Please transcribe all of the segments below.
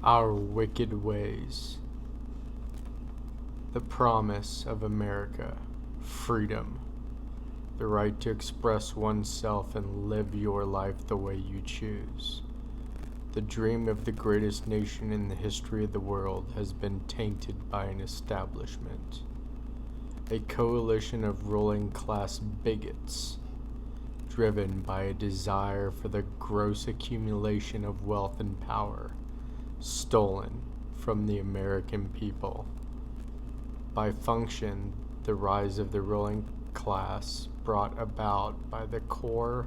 Our wicked ways. The promise of America. Freedom. The right to express oneself and live your life the way you choose. The dream of the greatest nation in the history of the world has been tainted by an establishment. A coalition of ruling class bigots, driven by a desire for the gross accumulation of wealth and power, stolen from the American people. By function, the rise of the ruling class brought about by the core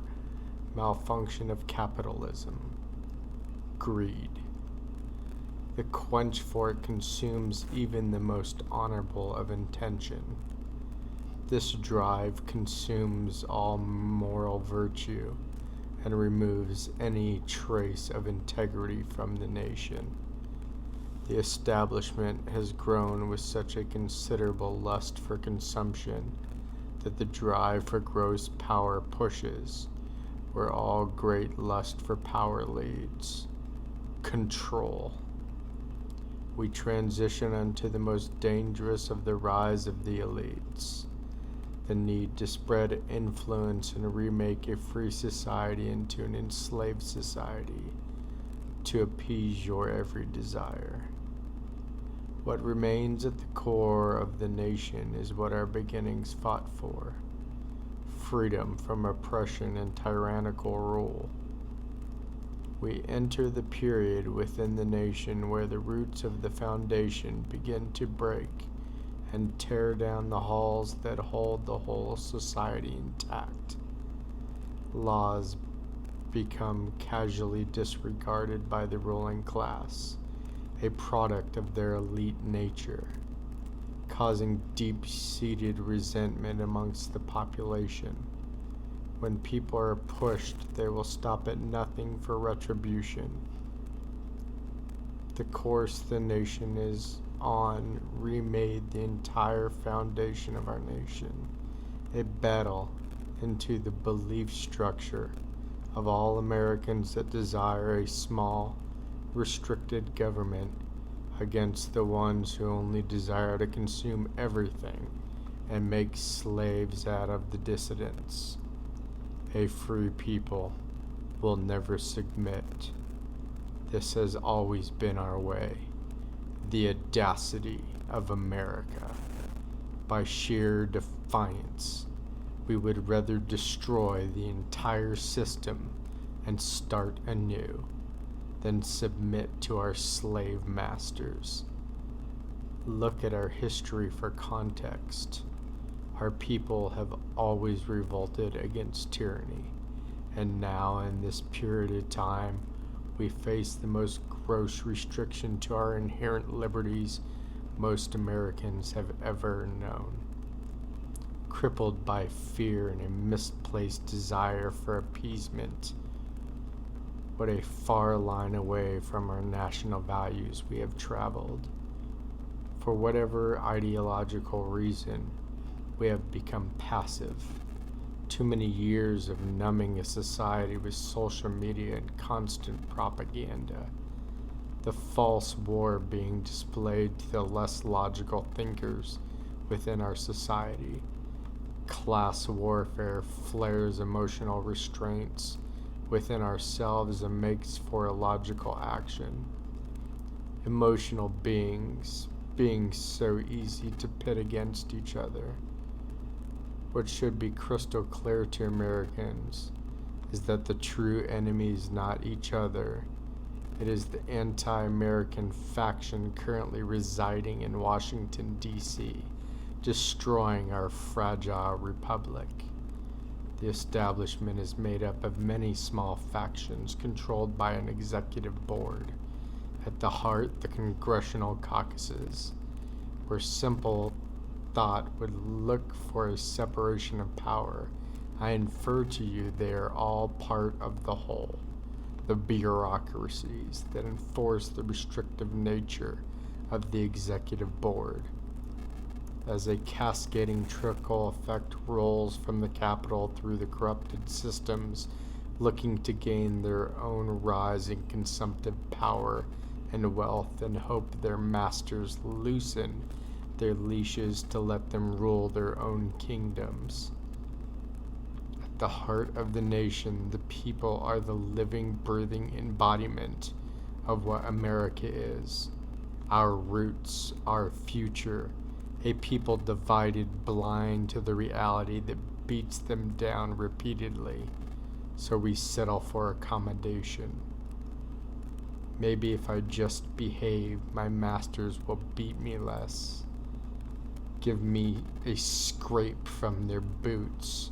malfunction of capitalism, greed. The quench for it consumes even the most honorable of intention. This drive consumes all moral virtue and removes any trace of integrity from the nation. The establishment has grown with such a considerable lust for consumption that the drive for gross power pushes where all great lust for power leads. Control. We transition unto the most dangerous of the rise of the elites, the need to spread influence and remake a free society into an enslaved society to appease your every desire. What remains at the core of the nation is what our beginnings fought for: freedom from oppression and tyrannical rule. We enter the period within the nation where the roots of the foundation begin to break and tear down the halls that hold the whole society intact. Laws become casually disregarded by the ruling class, a product of their elite nature, causing deep-seated resentment amongst the population. When people are pushed, they will stop at nothing for retribution. The course the nation is on remade the entire foundation of our nation, a battle into the belief structure of all Americans that desire a small, restricted government against the ones who only desire to consume everything and make slaves out of the dissidents. A free people will never submit. This has always been our way. The audacity of America. By sheer defiance, we would rather destroy the entire system and start anew than submit to our slave masters. Look at our history for context. Our people have always revolted against tyranny, and now in this period of time, we face the most gross restriction to our inherent liberties most Americans have ever known. Crippled by fear and a misplaced desire for appeasement, what a far line away from our national values we have traveled. For whatever ideological reason, we have become passive. Too many years of numbing a society with social media and constant propaganda. The false war being displayed to the less logical thinkers within our society. Class warfare flares emotional restraints within ourselves and makes for illogical action. Emotional beings being so easy to pit against each other. What should be crystal clear to Americans is that the true enemy is not each other. It is the anti-American faction currently residing in Washington, D.C., destroying our fragile republic. The establishment is made up of many small factions controlled by an executive board. At the heart, the congressional caucuses, where simple thought would look for a separation of power. I infer to you they are all part of the whole. The bureaucracies that enforce the restrictive nature of the executive board. As a cascading trickle effect rolls from the Capitol through the corrupted systems looking to gain their own rise in consumptive power and wealth and hope their masters loosen their leashes to let them rule their own kingdoms. At the heart of the nation, the people are the living, breathing embodiment of what America is. Our roots, our future, a people divided, blind to the reality that beats them down repeatedly, so we settle for accommodation. Maybe if I just behave, my masters will beat me less. Give me a scrape from their boots,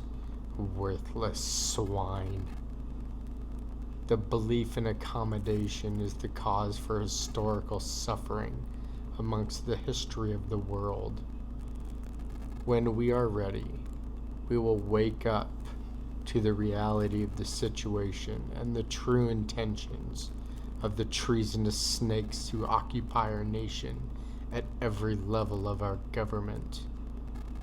worthless swine. The belief in accommodation is the cause for historical suffering amongst the history of the world. When we are ready, we will wake up to the reality of the situation and the true intentions of the treasonous snakes who occupy our nation at every level of our government.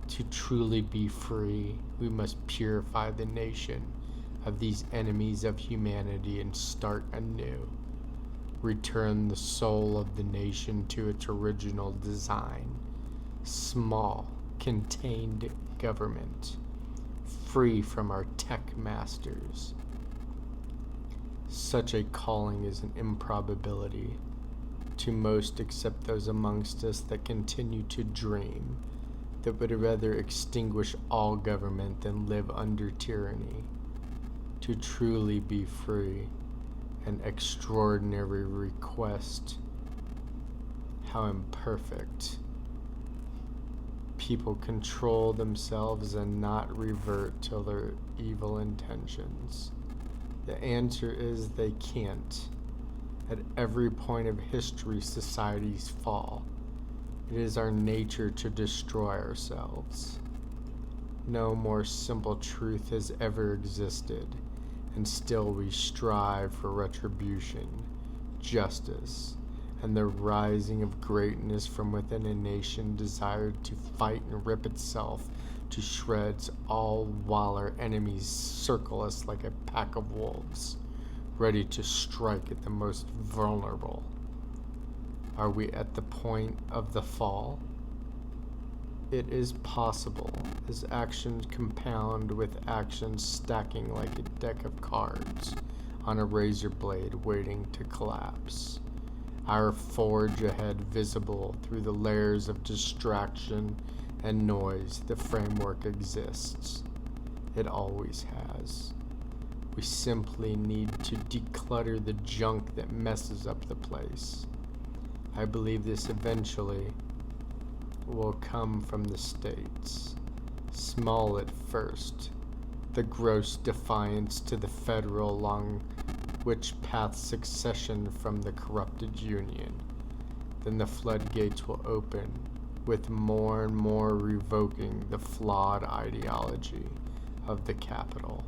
To truly be free, we must purify the nation of these enemies of humanity and start anew. Return the soul of the nation to its original design. Small, contained government, free from our tech masters. Such a calling is an improbability to most except those amongst us that continue to dream, that would rather extinguish all government than live under tyranny. To truly be free, an extraordinary request. How imperfect. People control themselves and not revert to their evil intentions. The answer is they can't. At every point of history, societies fall. It is our nature to destroy ourselves. No more simple truth has ever existed, and still we strive for retribution, justice, and the rising of greatness from within a nation desired to fight and rip itself to shreds, all while our enemies circle us like a pack of wolves, ready to strike at the most vulnerable. Are we at the point of the fall? It is possible, as actions compound with actions stacking like a deck of cards on a razor blade waiting to collapse. Our forge ahead visible through the layers of distraction and noise, the framework exists. It always has. We simply need to declutter the junk that messes up the place. I believe this eventually will come from the states. Small at first, the gross defiance to the federal along which path succession from the corrupted union. Then the floodgates will open, with more and more revoking the flawed ideology of the capital.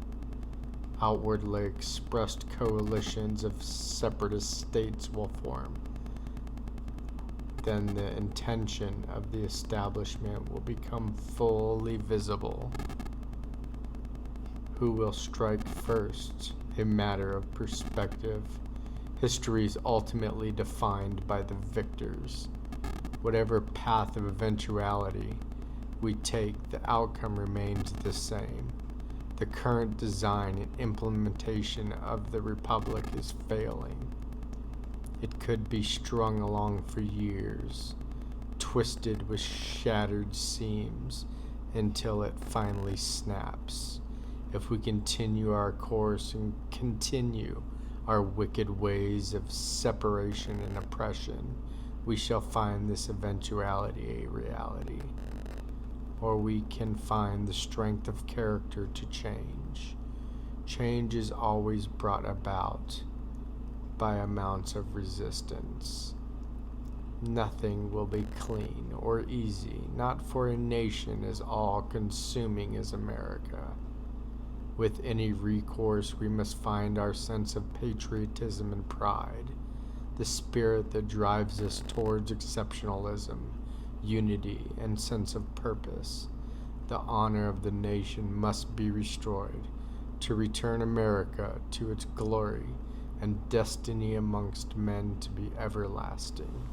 Outwardly expressed coalitions of separatist states will form. Then the intention of the establishment will become fully visible. Who will strike first? A matter of perspective. History is ultimately defined by the victors. Whatever path of eventuality we take, the outcome remains the same. The current design and implementation of the Republic is failing. It could be strung along for years, twisted with shattered seams, until it finally snaps. If we continue our course and continue our wicked ways of separation and oppression, we shall find this eventuality a reality. Or we can find the strength of character to change. Change is always brought about by amounts of resistance. Nothing will be clean or easy, not for a nation as all-consuming as America. With any recourse, we must find our sense of patriotism and pride, the spirit that drives us towards exceptionalism, unity, and sense of purpose. The honor of the nation must be restored to return America to its glory and destiny amongst men to be everlasting.